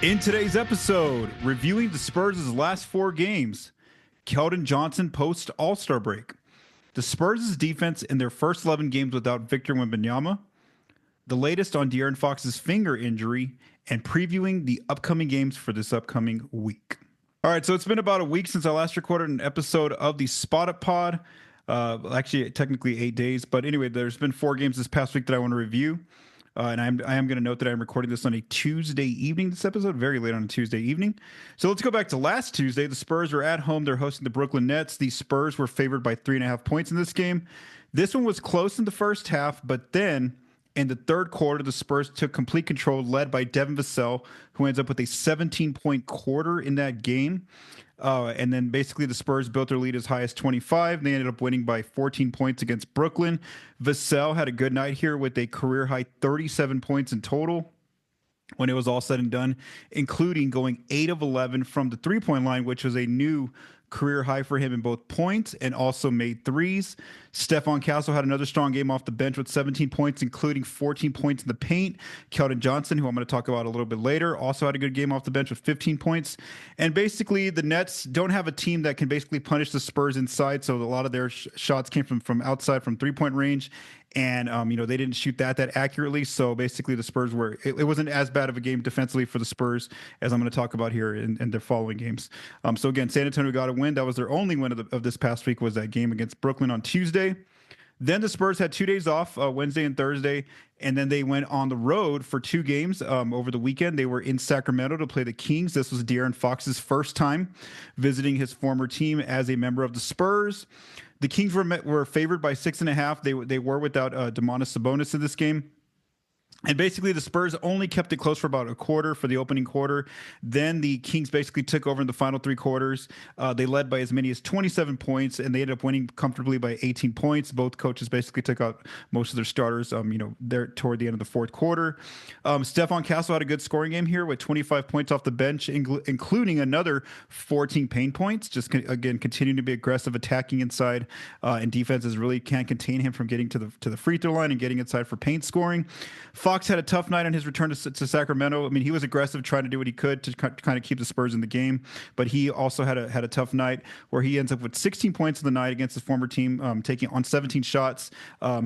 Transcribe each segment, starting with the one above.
In today's episode, reviewing the Spurs' last 4 games, Keldon Johnson post All-Star break, the Spurs' defense in their first 11 games without Victor Wembanyama, the latest on De'Aaron Fox's finger injury, and previewing the upcoming games for this upcoming week. All right, so it's been about a week since I last recorded an episode of the Spot Up Pod. Actually, technically 8 days, but anyway, there's been 4 games this past week that I want to review. And I am going to note that I'm recording this on a Tuesday evening, this episode, very late on a Tuesday evening. So let's go back to last Tuesday. The Spurs were at home. They're hosting the Brooklyn Nets. The Spurs were favored by 3.5 points in this game. This one was close in the first half, but then in the third quarter, the Spurs took complete control, led by Devin Vassell, who ends up with a 17-point quarter in that game. And then basically the Spurs built their lead as high as 25. They ended up winning by 14 points against Brooklyn. Vassell had a good night here with a career high 37 points in total when it was all said and done, including going 8 of 11 from the three-point line, which was a new career high for him in both points and also made threes. Stephon Castle had another strong game off the bench with 17 points, including 14 points in the paint. Keldon Johnson, who I'm going to talk about a little bit later, also had a good game off the bench with 15 points. And basically, the Nets don't have a team that can basically punish the Spurs inside, so a lot of their shots came from outside, from three-point range. And, they didn't shoot that accurately. So basically the Spurs it wasn't as bad of a game defensively for the Spurs as I'm going to talk about here in their following games. So again, San Antonio got a win. That was their only win of this past week, was that game against Brooklyn on Tuesday. Then the Spurs had 2 days off, Wednesday and Thursday, and then they went on the road for 2 games over the weekend. They were in Sacramento to play the Kings. This was De'Aaron Fox's first time visiting his former team as a member of the Spurs. The Kings were favored by 6.5. They were without Domantas Sabonis in this game. And basically, the Spurs only kept it close for about a quarter, for the opening quarter. Then the Kings basically took over in the final 3 quarters. They led by as many as 27 points, and they ended up winning comfortably by 18 points. Both coaches basically took out most of their starters, there toward the end of the fourth quarter. Stephon Castle had a good scoring game here with 25 points off the bench, including another 14 paint points. Just, again, continuing to be aggressive, attacking inside, and defenses really can't contain him from getting to the free throw line and getting inside for paint scoring. Fox had a tough night on his return to Sacramento. I mean, he was aggressive, trying to do what he could to kind of keep the Spurs in the game, but he also had a tough night where he ends up with 16 points in the night against his former team, taking on 17 shots.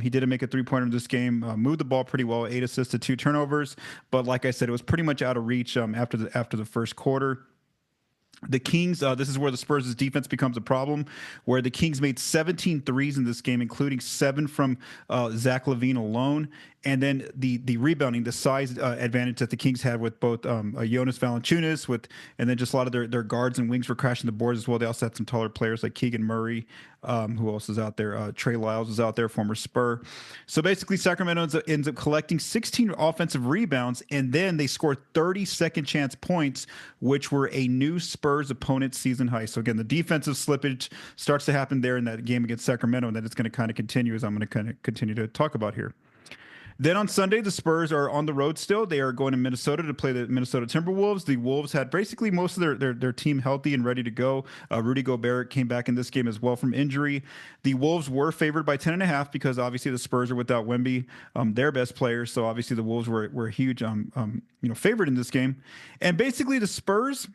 He didn't make a 3-pointer in this game, moved the ball pretty well, 8 assists to 2 turnovers, but like I said, it was pretty much out of reach after the first quarter. The Kings, this is where the Spurs' defense becomes a problem, where the Kings made 17 threes in this game, including 7 from Zach LaVine alone. And then the rebounding, the size advantage that the Kings had with both Jonas Valanciunas, and then just a lot of their guards and wings were crashing the boards as well. They also had some taller players like Keegan Murray, who else is out there? Trey Lyles was out there, former Spur. So basically, Sacramento ends up collecting 16 offensive rebounds, and then they scored 30 second chance points, which were a new Spurs opponent season high. So again, the defensive slippage starts to happen there in that game against Sacramento, and then it's going to kind of continue, as I'm going to kind of continue to talk about here. Then on Sunday, the Spurs are on the road still. They are going to Minnesota to play the Minnesota Timberwolves. The Wolves had basically most of their team healthy and ready to go. Rudy Gobert came back in this game as well from injury. The Wolves were favored by 10.5 because obviously the Spurs are without Wemby, their best player. So obviously the Wolves were huge, favored in this game. And basically the Spurs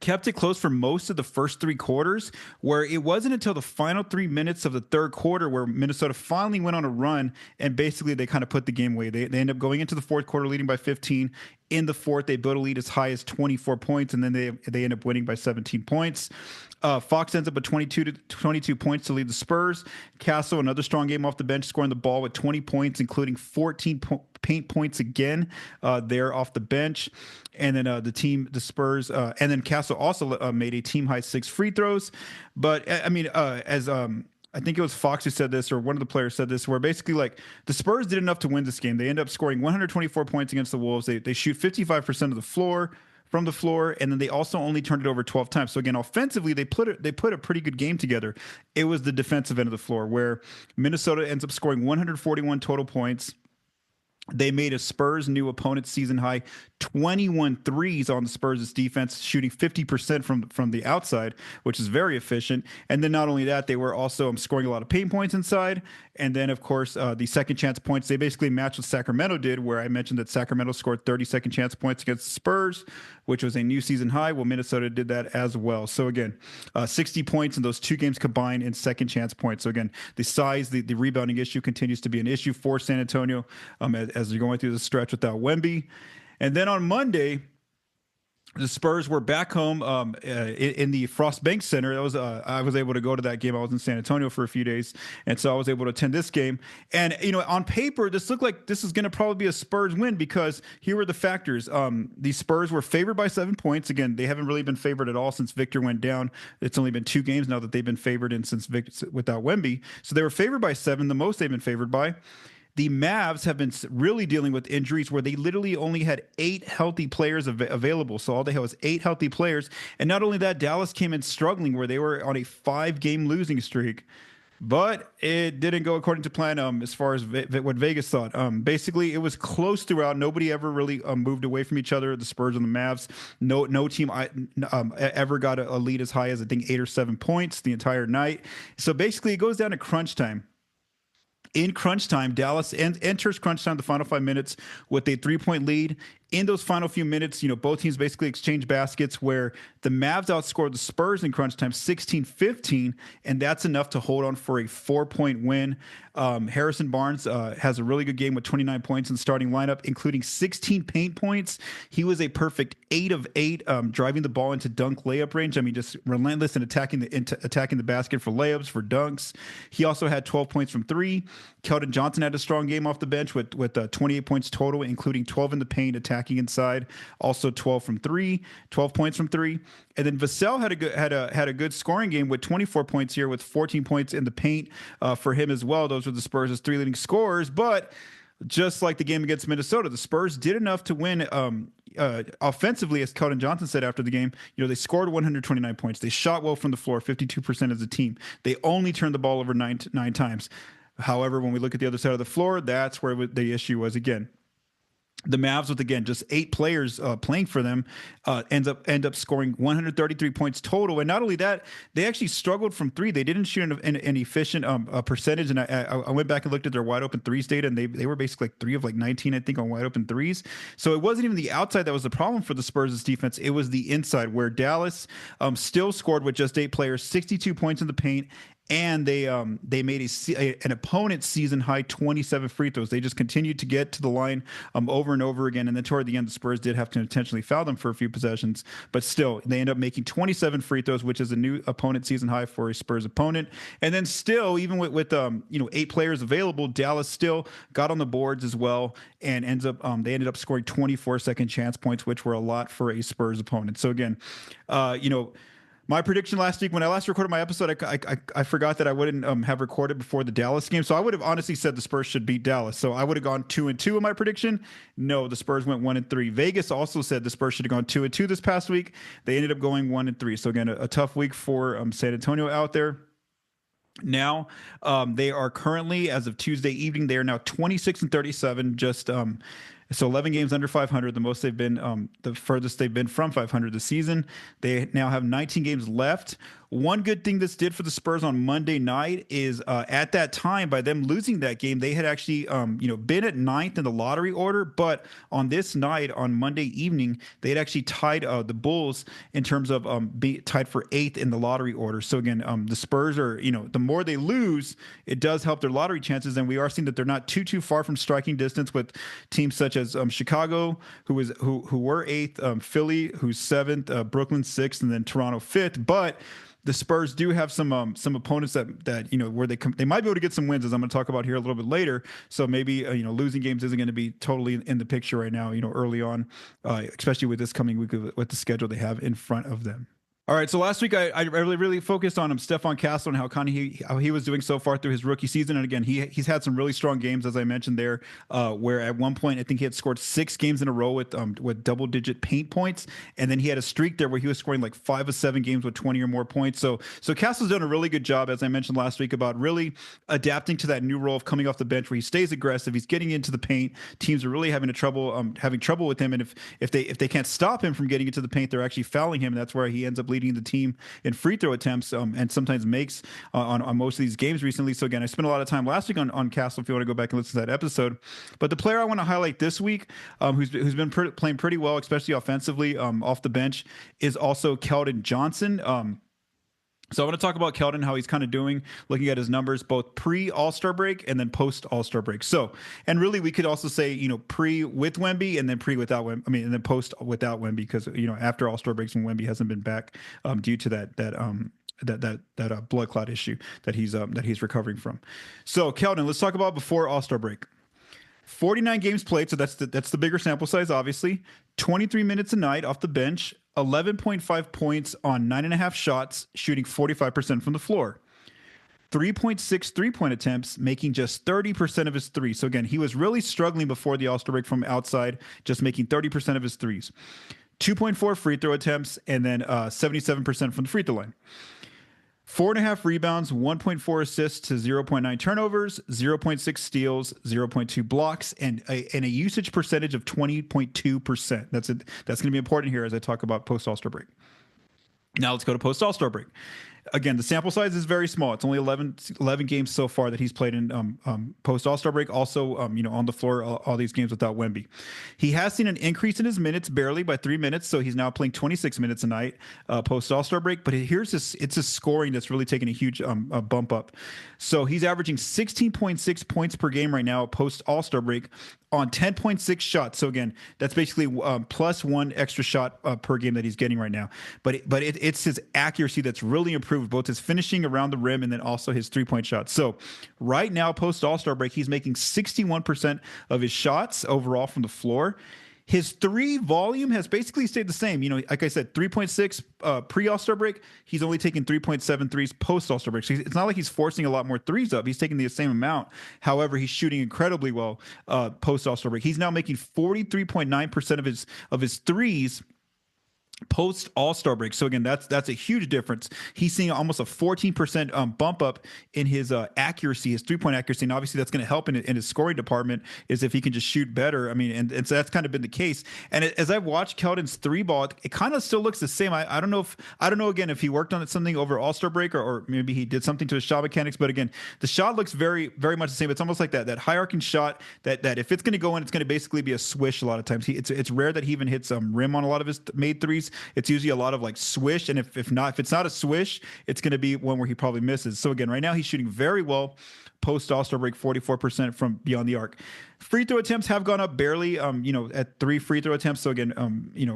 kept it close for most of the first 3 quarters, where it wasn't until the final 3 minutes of the third quarter where Minnesota finally went on a run, and basically they kind of put the game away. They end up going into the fourth quarter leading by 15. In the fourth, they built a lead as high as 24 points, and then they end up winning by 17 points. Fox ends up with 22 points to lead the Spurs. Castle, another strong game off the bench, scoring the ball with 20 points, including 14 paint points again there off the bench. And then the Spurs, and then Castle also made a team-high 6 free throws. But, I think it was Fox who said this, or one of the players said this, where basically like the Spurs did enough to win this game. They end up scoring 124 points against the Wolves. They shoot 55% of the floor, from the floor, and then they also only turned it over 12 times. So again, offensively, they put a pretty good game together. It was the defensive end of the floor where Minnesota ends up scoring 141 total points. They made a Spurs new opponent season high 21 threes on the Spurs' defense, shooting 50% from the outside, which is very efficient. And then not only that, they were also scoring a lot of paint points inside. And then, of course, the second chance points, they basically matched what Sacramento did, where I mentioned that Sacramento scored 30 second chance points against the Spurs, which was a new season high. Well, Minnesota did that as well. So, again, 60 points in those two games combined in second chance points. So, again, the size, the rebounding issue continues to be an issue for San Antonio as they're going through the stretch without Wemby. And then on Monday, the Spurs were back home in the Frost Bank Center. That was I was able to go to that game. I was in San Antonio for a few days, and so I was able to attend this game. And on paper, this looked like this is going to probably be a Spurs win because here were the factors. The Spurs were favored by 7 points. Again, they haven't really been favored at all since Victor went down. It's only been 2 games now that they've been favored in since Victor without Wemby. So they were favored by 7, the most they've been favored by. The Mavs have been really dealing with injuries where they literally only had 8 healthy players available. So all they had was 8 healthy players. And not only that, Dallas came in struggling where they were on a 5-game losing streak. But it didn't go according to plan as far as what Vegas thought. Basically, it was close throughout. Nobody ever really moved away from each other, the Spurs and the Mavs. No team ever got a lead as high as, I think, 8 or 7 points the entire night. So basically, it goes down to crunch time. In crunch time, Dallas enters crunch time, the final 5 minutes, with a 3-point lead. In those final few minutes, both teams basically exchange baskets where the Mavs outscored the Spurs in crunch time 16-15, and that's enough to hold on for a 4-point win. Harrison Barnes has a really good game with 29 points in the starting lineup, including 16 paint points. He was a perfect 8 of 8, driving the ball into dunk layup range. I mean, just relentless in attacking the basket for layups, for dunks. He also had 12 points from 3. Keldon Johnson had a strong game off the bench with 28 points total, including 12 in the paint, attacking inside, also 12 from 3, 12 points from 3. And then Vassell had a good scoring game with 24 points here, with 14 points in the paint for him as well. Those were the Spurs' 3 leading scorers. But just like the game against Minnesota, the Spurs did enough to win offensively, as Keldon Johnson said after the game. They scored 129 points. They shot well from the floor, 52% as a team. They only turned the ball over nine times. However, when we look at the other side of the floor, that's where the issue was again. The Mavs, with again just 8 players playing for them, end up scoring 133 points total. And not only that, they actually struggled from 3. They didn't shoot an efficient percentage. And I went back and looked at their wide open threes data, and they were basically like 3 of 19, I think, on wide open threes. So it wasn't even the outside that was the problem for the Spurs' defense. It was the inside, where Dallas still scored with just 8 players, 62 points in the paint. And they made an opponent's season high 27 free throws. They just continued to get to the line over and over again. And then toward the end, the Spurs did have to intentionally foul them for a few possessions. But still, they end up making 27 free throws, which is a new opponent season high for a Spurs opponent. And then still, even with 8 players available, Dallas still got on the boards as well, and they ended up scoring 24 second chance points, which were a lot for a Spurs opponent. So again, my prediction last week, when I last recorded my episode, I forgot that I wouldn't have recorded before the Dallas game. So I would have honestly said the Spurs should beat Dallas. So I would have gone 2-2 in my prediction. No, the Spurs went 1-3. Vegas also said the Spurs should have gone 2-2 this past week. They ended up going 1-3. So again, a tough week for San Antonio out there. Now, they are currently, as of Tuesday evening, they are now 26-37, just so 11 games under 500, the most they've been, the furthest they've been from 500 this season. They now have 19 games left. One good thing this did for the Spurs on Monday night is at that time, by them losing that game, they had actually been at 9th in the lottery order. But on this night, on Monday evening, they had actually tied the Bulls in terms of being tied for 8th in the lottery order. So again, the Spurs are, the more they lose, it does help their lottery chances. And we are seeing that they're not too far from striking distance with teams such as Chicago, who were 8th, Philly, who's 7th, Brooklyn 6th, and then Toronto 5th. But the Spurs do have some opponents that where they might be able to get some wins, as I'm going to talk about here a little bit later. So maybe losing games isn't going to be totally in the picture right now. Early on, especially with this coming week with the schedule they have in front of them. All right, so last week I really focused on Stephon Castle and how he was doing so far through his rookie season, and again he's had some really strong games as I mentioned there, where at one point I think he had scored 6 games in a row with double digit paint points, and then he had a streak there where he was scoring like 5 of 7 games with 20 or more points. So Castle's done a really good job, as I mentioned last week, about really adapting to that new role of coming off the bench where he stays aggressive, he's getting into the paint. Teams are really having trouble with him, and if they can't stop him from getting into the paint, they're actually fouling him, and that's where he ends up leading the team in free throw attempts, and sometimes makes on most of these games recently. So again, I spent a lot of time last week on Castle, if you want to go back and listen to that episode. But the player I want to highlight this week, who's been playing pretty well, especially offensively, off the bench, is also Keldon Johnson. So I want to talk about Keldon, how he's kind of doing, looking at his numbers, both pre-All-Star break and then post-All-Star break. So, and really we could also say, pre with Wemby and then pre without Wemby. I mean, and then post without Wemby, because, after All-Star breaks when Wemby hasn't been back, due to that blood clot issue that he's recovering from. So Keldon, let's talk about before All-Star break. 49 games played, so that's the bigger sample size, obviously. 23 minutes a night off the bench, 11.5 points on 9.5 shots, shooting 45% from the floor. 3.6 three-point attempts, making just 30% of his threes. So again, he was really struggling before the All-Star break from outside, just making 30% of his threes. 2.4 free throw attempts, and then 77% from the free throw line. 4.5 rebounds, 1.4 assists to 0.9 turnovers, 0.6 steals, 0.2 blocks, and a usage percentage of 20.2%. That's going to be important here as I talk about post All-Star break. Now let's go to post All-Star break. Again, the sample size is very small. It's only 11 games so far that he's played in post All-Star break. Also, on the floor all these games without Wemby. He has seen an increase in his minutes, barely by 3 minutes. So he's now playing 26 minutes a night post All-Star break. But it's his scoring that's really taking a huge bump up. So he's averaging 16.6 points per game right now post All-Star break on 10.6 shots. So again, that's basically plus 1 extra shot per game that he's getting right now. But it's his accuracy that's really improved, both his finishing around the rim and then also his 3-point shots. So right now, post All-Star break, he's making 61% of his shots overall from the floor. His 3 volume has basically stayed the same. Like I said, 3.6 pre-All-Star break. He's only taking 3.7 threes post-All-Star break. So it's not like he's forcing a lot more threes up. He's taking the same amount. However, he's shooting incredibly well post-All-Star break. He's now making 43.9% of his threes post All-Star break. So again, that's a huge difference. He's seeing almost a 14% bump up in his accuracy, his 3-point accuracy, and obviously that's going to help in his scoring department, is if he can just shoot better. I mean, and so that's kind of been the case. And as I've watched Keldon's 3 ball, it kind of still looks the same. I don't know again if he worked on it something over All-Star break, or maybe he did something to his shot mechanics. But again, the shot looks very, very much the same. It's almost like that high arcing shot that if it's going to go in, it's going to basically be a swish a lot of times. It's rare that he even hits rim on a lot of his made threes. It's usually a lot of like swish, and if it's not a swish, it's going to be one where he probably misses. So again, right now he's shooting very well post All-Star break, 44% from beyond the arc. Free throw attempts have gone up barely, at 3 free throw attempts. So again,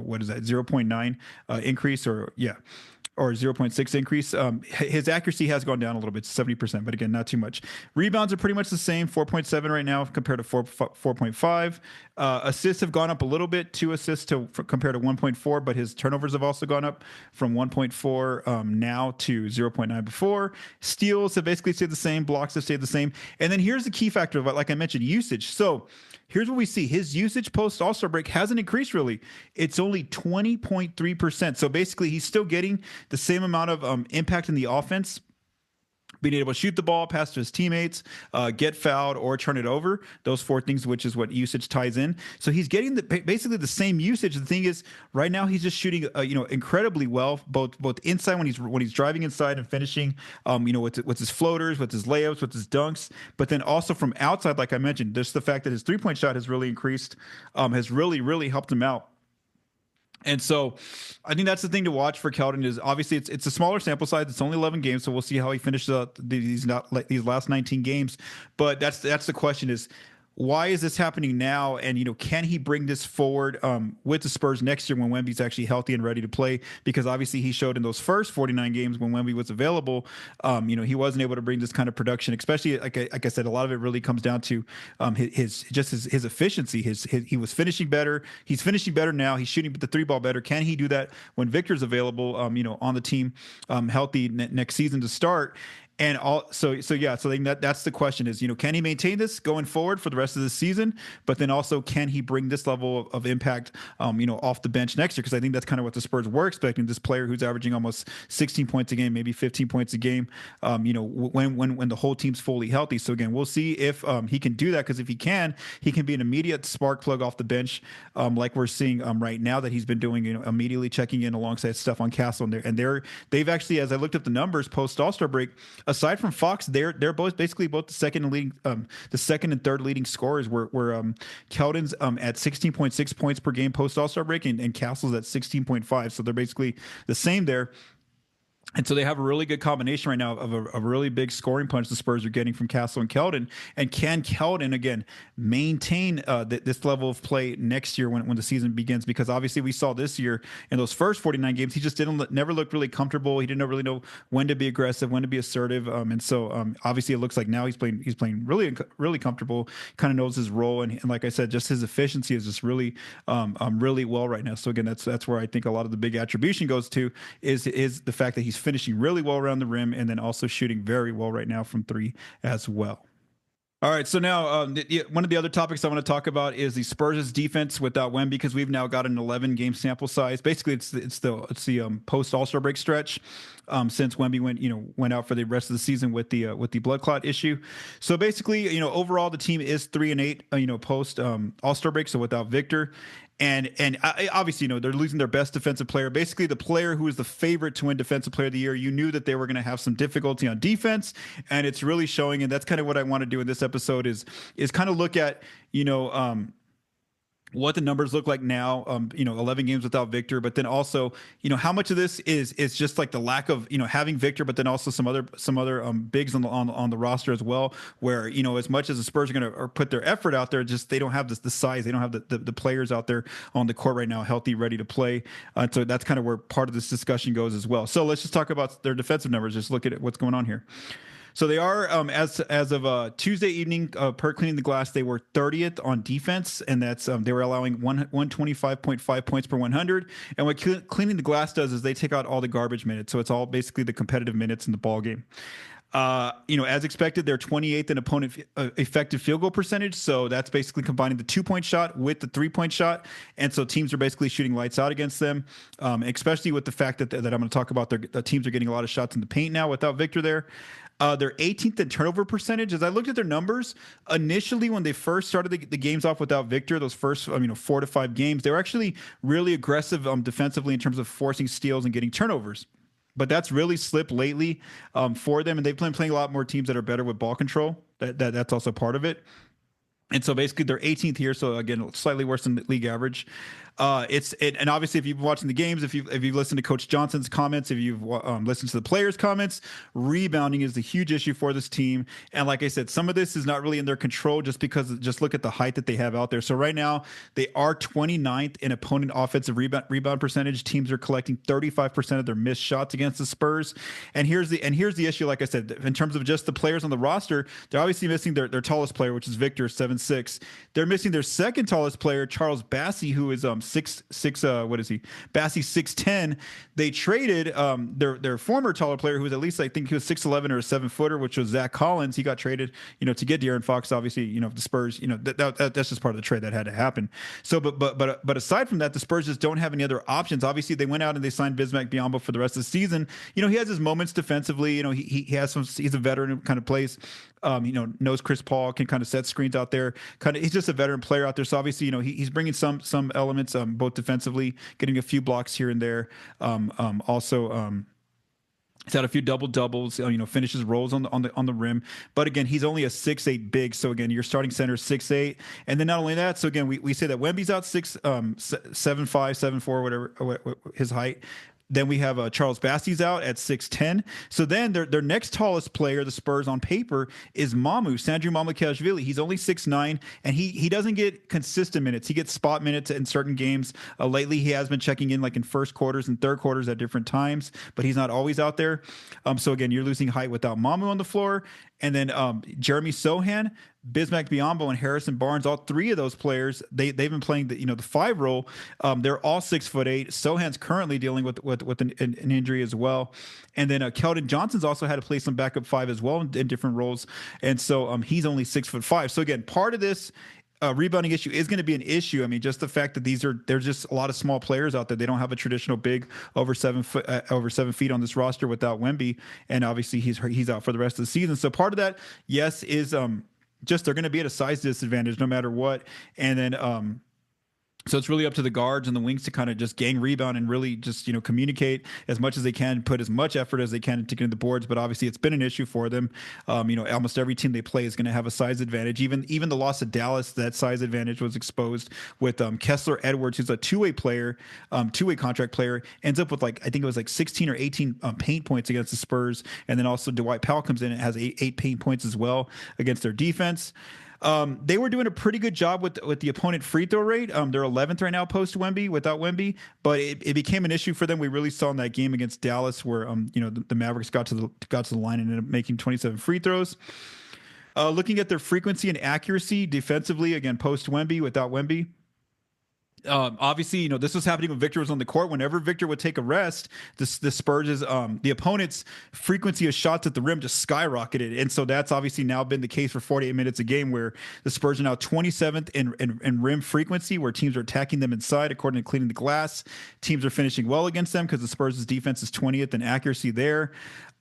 what is that, 0.9 increase, or 0.6 increase. His accuracy has gone down a little bit, 70%, but again, not too much. Rebounds are pretty much the same, 4.7 right now compared to 4.5. Assists have gone up a little bit, 2 assists compared to 1.4, but his turnovers have also gone up from 1.4 now to 0.9 before. Steals have basically stayed the same. Blocks have stayed the same. And then here's the key factor, like I mentioned, usage. So here's what we see. His usage post All-Star break hasn't increased really. It's only 20.3%. So basically, he's still getting the same amount of impact in the offense, being able to shoot the ball, pass to his teammates, get fouled, or turn it over. Those 4 things, which is what usage ties in. So he's getting basically the same usage. The thing is, right now he's just shooting, incredibly well, both inside when he's driving inside and finishing, with his floaters, with his layups, with his dunks. But then also from outside, like I mentioned, just the fact that his 3-point shot has really increased, has really, really helped him out. And so I think that's the thing to watch for Keldon, is obviously it's a smaller sample size. It's only 11 games, so we'll see how he finishes up these last 19 games. But that's the question, is why is this happening now? And, can he bring this forward with the Spurs next year when Wemby's actually healthy and ready to play? Because obviously he showed in those first 49 games when Wemby was available, he wasn't able to bring this kind of production, especially like I said, a lot of it really comes down to his efficiency. He was finishing better. He's finishing better now. He's shooting the three ball better. Can he do that when Victor's available, on the team, healthy next season to start? And that's the question is, can he maintain this going forward for the rest of the season? But then also, can he bring this level of impact, off the bench next year? Because I think that's kind of what the Spurs were expecting. This player who's averaging almost 16 points a game, maybe 15 points a game, when the whole team's fully healthy. So again, we'll see if he can do that. Because if he can be an immediate spark plug off the bench, like we're seeing right now that he's been doing, immediately checking in alongside Stephon Castle. They've actually, as I looked up the numbers post All-Star break, aside from Fox, they're both the second and third leading scorers. Where Keldon's at 16.6 points per game post All-Star break, and Castle's at 16.5. So they're basically the same there. And so they have a really good combination right now of a really big scoring punch the Spurs are getting from Castle and Keldon. And can Keldon, again, maintain this level of play next year when the season begins? Because obviously we saw this year in those first 49 games, he just never looked really comfortable. He didn't really know when to be aggressive, when to be assertive. And so obviously it looks like now he's playing really, really comfortable, kind of knows his role. And like I said, just his efficiency is just really, really well right now. So again, that's where I think a lot of the big attribution goes to is the fact that he's finishing really well around the rim and then also shooting very well right now from three as well. All right, so now one of the other topics I want to talk about is the Spurs' defense without Wemby, because we've now got an 11-game sample size. Basically, it's the post All-Star break stretch since Wemby went out for the rest of the season with the blood clot issue. So basically, overall the team is 3-8, post All-Star break, so without Victor. And obviously, they're losing their best defensive player. Basically, the player who is the favorite to win Defensive Player of the Year. You knew that they were going to have some difficulty on defense, and it's really showing. And that's kind of what I want to do in this episode is kind of look at, what the numbers look like now, 11 games without Victor, but then also, how much of this is just like the lack of, having Victor, but then also some other bigs on the roster as well, where, as much as the Spurs are going to put their effort out there, just they don't have the size, they don't have the players out there on the court right now, healthy, ready to play. So that's kind of where part of this discussion goes as well. So let's just talk about their defensive numbers. Just look at what's going on here. So they are, as of Tuesday evening, per Cleaning the Glass, they were 30th on defense, and that's they were allowing 125.5 points per 100. And what Cleaning the Glass does is they take out all the garbage minutes, so it's all basically the competitive minutes in the ball game. As expected, they're 28th in opponent effective field goal percentage. So that's basically combining the 2-point shot with the 3-point shot. And so teams are basically shooting lights out against them, especially with the fact that I'm going to talk about the teams are getting a lot of shots in the paint now without Victor there. They're 18th in turnover percentage. As I looked at their numbers, initially when they first started the games off without Victor, those first 4 to 5 games, they were actually really aggressive defensively in terms of forcing steals and getting turnovers. But that's really slipped lately for them, and they've been playing a lot more teams that are better with ball control. That's also part of it. And so basically they're 18th here. So again, slightly worse than the league average. And obviously if you've been watching the games, if you've listened to Coach Johnson's comments, if you've listened to the players' comments, rebounding is a huge issue for this team. And like I said, some of this is not really in their control just look at the height that they have out there. So right now they are 29th in opponent offensive rebound percentage. Teams are collecting 35% of their missed shots against the Spurs. And here's the issue. Like I said, in terms of just the players on the roster, they're obviously missing their tallest player, which is Victor, 7'6". They're missing their second tallest player, Charles Bassey, who is 6'6". What is he? Bassey 6'10". They traded their former taller player, who was at least, I think he was 6'11" or a 7-footer, which was Zach Collins. He got traded, to get De'Aaron Fox. Obviously, the Spurs, that's just part of the trade that had to happen. So, but aside from that, the Spurs just don't have any other options. Obviously, they went out and they signed Bismack Biyombo for the rest of the season. He has his moments defensively. He has some. He's a veteran who kind of plays. Knows Chris Paul, can kind of set screens out there. He's just a veteran player out there. So obviously, he's bringing some elements, both defensively, getting a few blocks here and there. Also, he's had a few double doubles. Finishes rolls on the rim. But again, he's only a 6'8" big. So again, your starting center is 6'8", and then not only that. So again, we say that Wemby's out 7'5", 7'4", whatever his height. Then we have Charles Bassey's out at 6'10". So then their next tallest player, the Spurs on paper, is Sandro Mamukelashvili. He's only 6'9", and he doesn't get consistent minutes. He gets spot minutes in certain games. Lately, he has been checking in like in first quarters and third quarters at different times, but he's not always out there. So again, you're losing height without Mamu on the floor. And then Jeremy Sohan, Bismack Biyombo, and Harrison Barnes, all three of those players, they've been playing the 5 role. They're all 6'8". Sohan's currently dealing with an injury as well. And then Keldon Johnson's also had to play some backup 5 as well in different roles. And so he's only 6'5". So again, part of this rebounding issue is going to be an issue. I mean, just the fact that there's just a lot of small players out there. They don't have a traditional big over 7 feet on this roster without Wemby, and obviously he's out for the rest of the season. So part of that, yes, is just they're going to be at a size disadvantage no matter what. And then so it's really up to the guards and the wings to kind of just gang rebound and really just, communicate as much as they can, put as much effort as they can into getting the boards. But obviously it's been an issue for them. Almost every team they play is going to have a size advantage. Even the loss of Dallas, that size advantage was exposed with Kessler Edwards, who's a two-way player, two-way contract player, ends up with I think it was 16 or 18 paint points against the Spurs. And then also Dwight Powell comes in and has eight paint points as well against their defense. They were doing a pretty good job with the opponent free throw rate. They're 11th right now post Wemby, without Wemby, but it became an issue for them. We really saw in that game against Dallas where the Mavericks got to the line and ended up making 27 free throws. Looking at their frequency and accuracy defensively, again post Wemby, without Wemby. Obviously, this was happening when Victor was on the court. Whenever Victor would take a rest, the Spurs' the opponent's frequency of shots at the rim just skyrocketed, and so that's obviously now been the case for 48 minutes a game, where the Spurs are now 27th in rim frequency, where teams are attacking them inside according to Cleaning the Glass. Teams are finishing well against them because the Spurs' defense is 20th in accuracy there.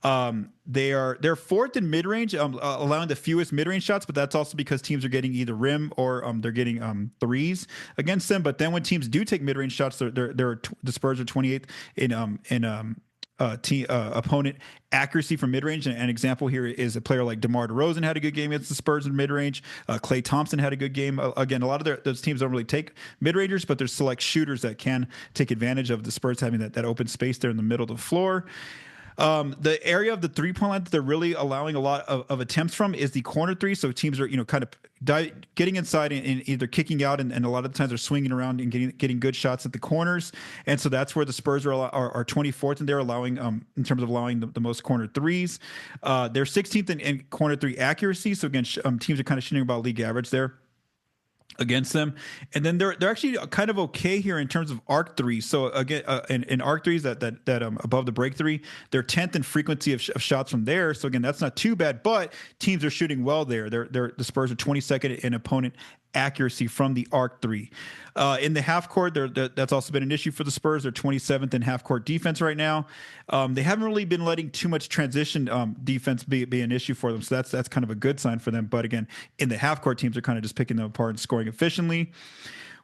They're fourth in mid range, allowing the fewest mid range shots, but that's also because teams are getting either rim or they're getting threes against them. But then when teams do take mid range shots, the Spurs are 28th in opponent accuracy from mid range. And an example here is a player like DeMar DeRozan had a good game against the Spurs in mid range. Klay Thompson had a good game. Again, a lot of those teams don't really take mid rangers, but there's select shooters that can take advantage of the Spurs having that open space there in the middle of the floor. The area of the 3-point line that they're really allowing a lot of attempts from is the corner three. So teams are, kind of getting inside and either kicking out, and a lot of the times they're swinging around and getting good shots at the corners. And so that's where the Spurs are 24th, and they're allowing, in terms of allowing the most corner threes. They're 16th in corner three accuracy. So again, teams are kind of shooting about league average there against them. And then they're actually kind of okay here in terms of arc threes. So again, in arc threes that above the break three, they're 10th in frequency of shots from there. So again, that's not too bad, but teams are shooting well there. The Spurs are 22nd in opponent accuracy from the arc three. In the half court, that's also been an issue for the Spurs. They're 27th in half court defense right now. They haven't really been letting too much transition defense be an issue for them. So that's kind of a good sign for them. But again, in the half court, teams are kind of just picking them apart and scoring efficiently.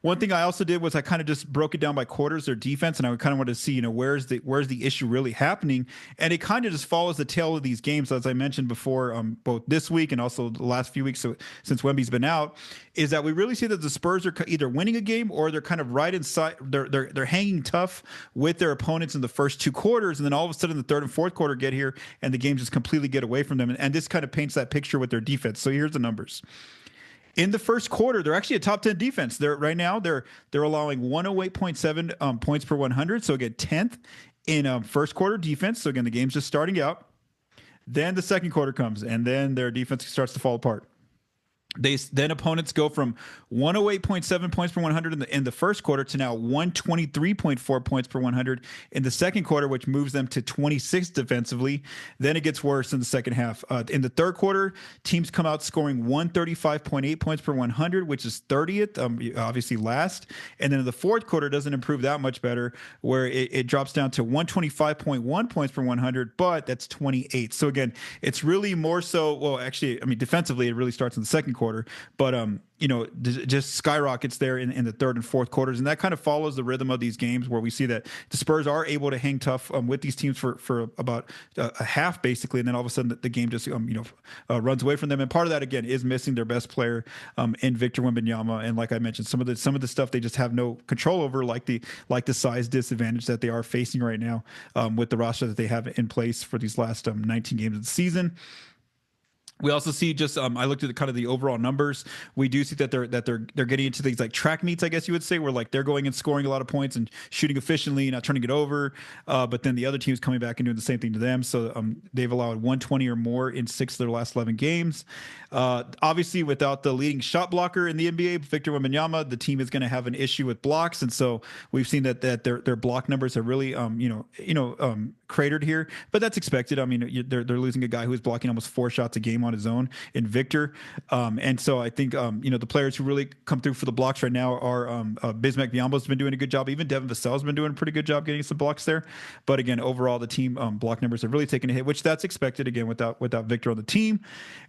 One thing I also did was I kind of just broke it down by quarters, their defense, and I kind of wanted to see, where's the issue really happening, and it kind of just follows the tail of these games, as I mentioned before, both this week and also the last few weeks since Wemby's been out, is that we really see that the Spurs are either winning a game or they're kind of right inside, they're hanging tough with their opponents in the first two quarters, and then all of a sudden the third and fourth quarter get here and the games just completely get away from them, and this kind of paints that picture with their defense. So here's the numbers. In the first quarter, they're actually a top 10 defense. They're allowing 108.7 points per 100. So again, 10th in first quarter defense. So again, the game's just starting out. Then the second quarter comes, and then their defense starts to fall apart. Then opponents go from 108.7 points per 100 in the first quarter to now 123.4 points per 100 in the second quarter, which moves them to 26th defensively. Then it gets worse in the second half. In the third quarter, teams come out scoring 135.8 points per 100, which is 30th, obviously last. And then in the fourth quarter, doesn't improve that much better, where it drops down to 125.1 points per 100, but that's 28th. So again, it's really more so, well, actually, defensively, it really starts in the second quarter. quarter, but just skyrockets there in the third and fourth quarters, and that kind of follows the rhythm of these games where we see that the Spurs are able to hang tough with these teams for about a half basically, and then all of a sudden the game just runs away from them. And part of that again is missing their best player in Victor Wembanyama, and like I mentioned, some of the stuff they just have no control over, like the size disadvantage that they are facing right now with the roster that they have in place for these last 19 games of the season. We also see just I looked at the kind of the overall numbers. We do see that they're getting into these like track meets, I guess you would say, where like they're going and scoring a lot of points and shooting efficiently, not turning it over. But then the other team's coming back and doing the same thing to them. So they've allowed 120 or more in 6 of their last 11 games. Obviously, without the leading shot blocker in the NBA, Victor Wembanyama, the team is going to have an issue with blocks, and so we've seen that their block numbers are really cratered here. But that's expected. I mean, they're losing a guy who's blocking almost 4 shots a game on his own in Victor. And so I think, the players who really come through for the blocks right now are Bismack Biyombo's been doing a good job. Even Devin Vassell's been doing a pretty good job getting some blocks there. But again, overall, the team block numbers have really taken a hit, which that's expected again without Victor on the team.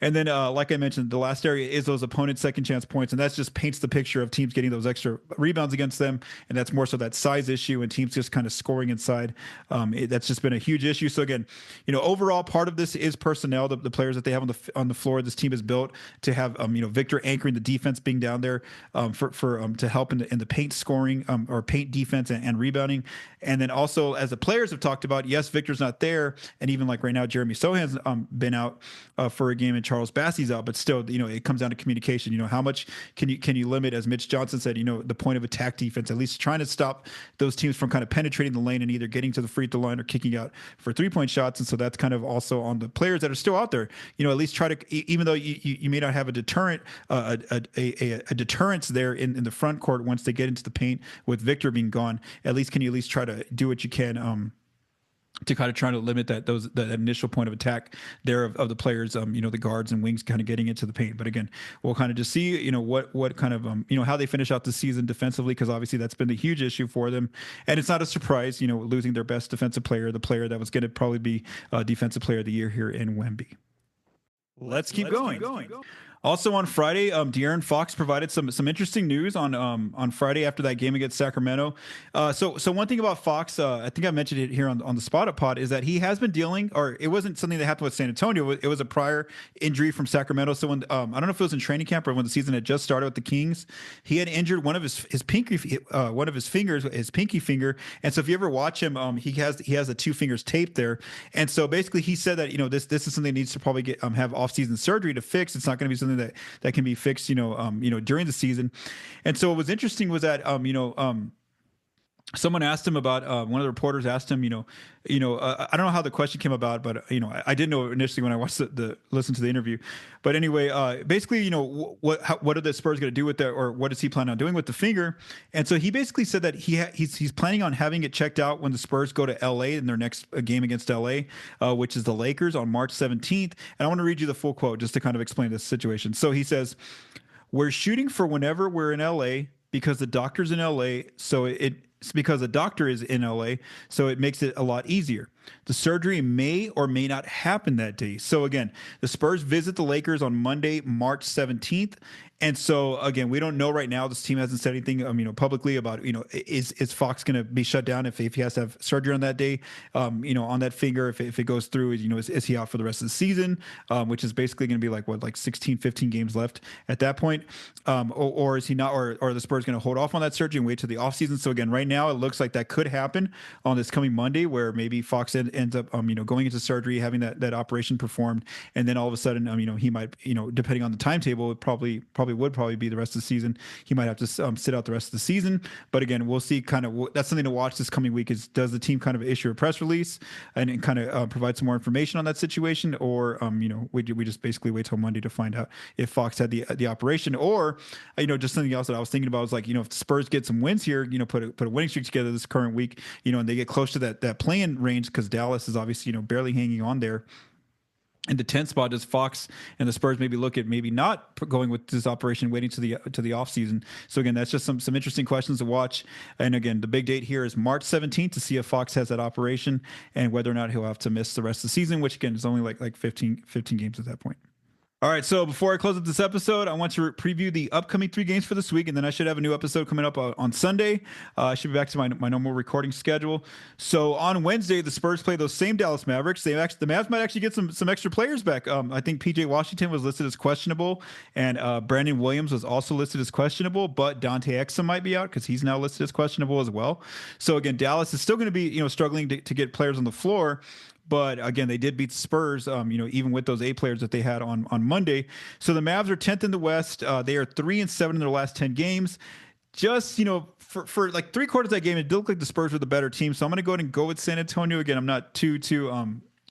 And then, like I mentioned, the last area is those opponents' second chance points. And that just paints the picture of teams getting those extra rebounds against them. And that's more so that size issue and teams just kind of scoring inside. That's just been a huge issue. So again, overall part of this is personnel, the players that they have on the floor. This team is built to have Victor anchoring the defense, being down there to help in the paint scoring or paint defense and rebounding. And then also, as the players have talked about, yes, Victor's not there, and even like right now, Jeremy Sohan's been out for a game and Charles Bassey's out, but still, it comes down to communication. How much can you limit, as Mitch Johnson said, the point of attack defense, at least trying to stop those teams from kind of penetrating the lane and either getting to the free throw line or kicking out for 3-point shots. And so that's kind of also on the players that are still out there, at least try to, even though you may not have a deterrent, a deterrence there in the front court once they get into the paint with Victor being gone, at least try to do what you can to kind of try to limit that initial point of attack there of the players, the guards and wings kind of getting into the paint. But again, we'll kind of just see, what kind of, how they finish out the season defensively, because obviously that's been the huge issue for them. And it's not a surprise, losing their best defensive player, the player that was going to probably be defensive player of the year here in Wemby. Let's keep going. Also on Friday, De'Aaron Fox provided some interesting news on Friday after that game against Sacramento. So one thing about Fox, I think I mentioned it here on the Spot Up Pod, is that he has been dealing, or it wasn't something that happened with San Antonio. It was a prior injury from Sacramento. So when I don't know if it was in training camp or when the season had just started with the Kings, he had injured one of his fingers, his pinky finger. And so if you ever watch him, he has the 2 fingers taped there. And so basically he said that this is something that needs to probably have off-season surgery to fix. It's not going to be something that can be fixed, during the season. And so what was interesting was that, someone asked him about, one of the reporters asked him, I don't know how the question came about, but, I didn't know initially when I watched listened to the interview. But anyway, basically, what are the Spurs going to do with that, or what does he plan on doing with the finger? And so he basically said that he's planning on having it checked out when the Spurs go to LA in their next game against LA, which is the Lakers on March 17th. And I want to read you the full quote just to kind of explain this situation. So he says, "We're shooting for whenever we're in LA because the doctor's in LA, so it's because the doctor is in LA, so it makes it a lot easier. The surgery may or may not happen that day." So again, the Spurs visit the Lakers on Monday, March 17th. And so again, we don't know right now. This team hasn't said anything, publicly about, is Fox going to be shut down if he has to have surgery on that day, on that finger, if it goes through, is he out for the rest of the season, which is basically going to be like 16, 15 games left at that point. Or is he not, or are the Spurs going to hold off on that surgery and wait till the offseason? So again, right now it looks like that could happen on this coming Monday, where maybe Fox ends up, going into surgery, having that operation performed. And then all of a sudden, he might, depending on the timetable, it probably would be the rest of the season. He might have to sit out the rest of the season. But again, we'll see. Kind of that's something to watch this coming week. Is does the team kind of issue a press release and kind of provide some more information on that situation, or we just basically wait till Monday to find out if Fox had the operation, or just something else that I was thinking about was like, if the Spurs get some wins here, put a winning streak together this current week, and they get close to that play-in range, because Dallas is obviously barely hanging on there. In the 10th spot, does Fox and the Spurs maybe look at maybe not going with this operation, waiting to the offseason? So again, that's just some interesting questions to watch. And again, the big date here is March 17th to see if Fox has that operation and whether or not he'll have to miss the rest of the season, which again is only like 15 games at that point. All right, so before I close up this episode, I want to preview the upcoming 3 games for this week, and then I should have a new episode coming up on Sunday. I should be back to my normal recording schedule. So on Wednesday, the Spurs play those same Dallas Mavericks. The Mavs might actually get some extra players back. I think PJ Washington was listed as questionable, and Brandon Williams was also listed as questionable, but Dante Exum might be out because he's now listed as questionable as well. So again, Dallas is still going to be struggling to get players on the floor. But again, they did beat the Spurs, even with those 8 players that they had on Monday. So the Mavs are 10th in the West. They are 3-7 in their last 10 games. Just, for like 3/4 of that game, it did look like the Spurs were the better team. So I'm going to go ahead and go with San Antonio. Again, I'm not too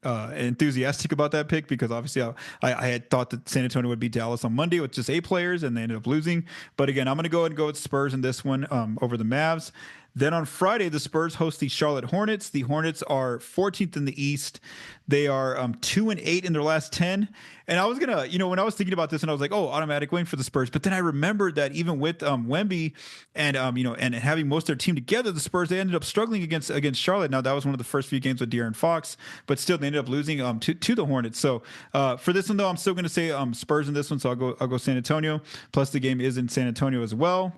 enthusiastic about that pick because obviously I had thought that San Antonio would beat Dallas on Monday with just 8 players, and they ended up losing. But again, I'm going to go ahead and go with Spurs in this one over the Mavs. Then on Friday, the Spurs host the Charlotte Hornets. The Hornets are 14th in the East. They are 2-8 in their last 10. And I was gonna, when I was thinking about this, and I was like, oh, automatic win for the Spurs. But then I remembered that even with Wemby and and having most of their team together, the Spurs, they ended up struggling against Charlotte. Now that was one of the first few games with De'Aaron Fox, but still they ended up losing to the Hornets. So for this one though, I'm still gonna say Spurs in this one. So I'll go San Antonio. Plus the game is in San Antonio as well.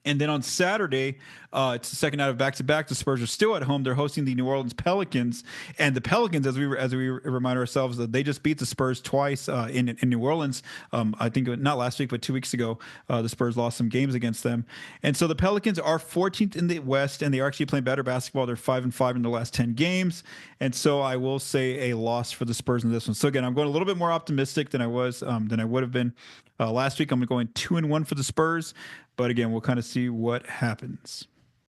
And then on Saturday, it's the second night of back-to-back. The Spurs are still at home. They're hosting the New Orleans Pelicans, and the Pelicans, as we remind ourselves, that they just beat the Spurs twice in New Orleans. I think not last week, but 2 weeks ago, the Spurs lost some games against them. And so the Pelicans are 14th in the West, and they are actually playing better basketball. They're 5-5 in the last 10 games, and so I will say a loss for the Spurs in this one. So again, I'm going a little bit more optimistic than I would have been last week. I'm going 2-1 for the Spurs. But again, we'll kind of see what happens.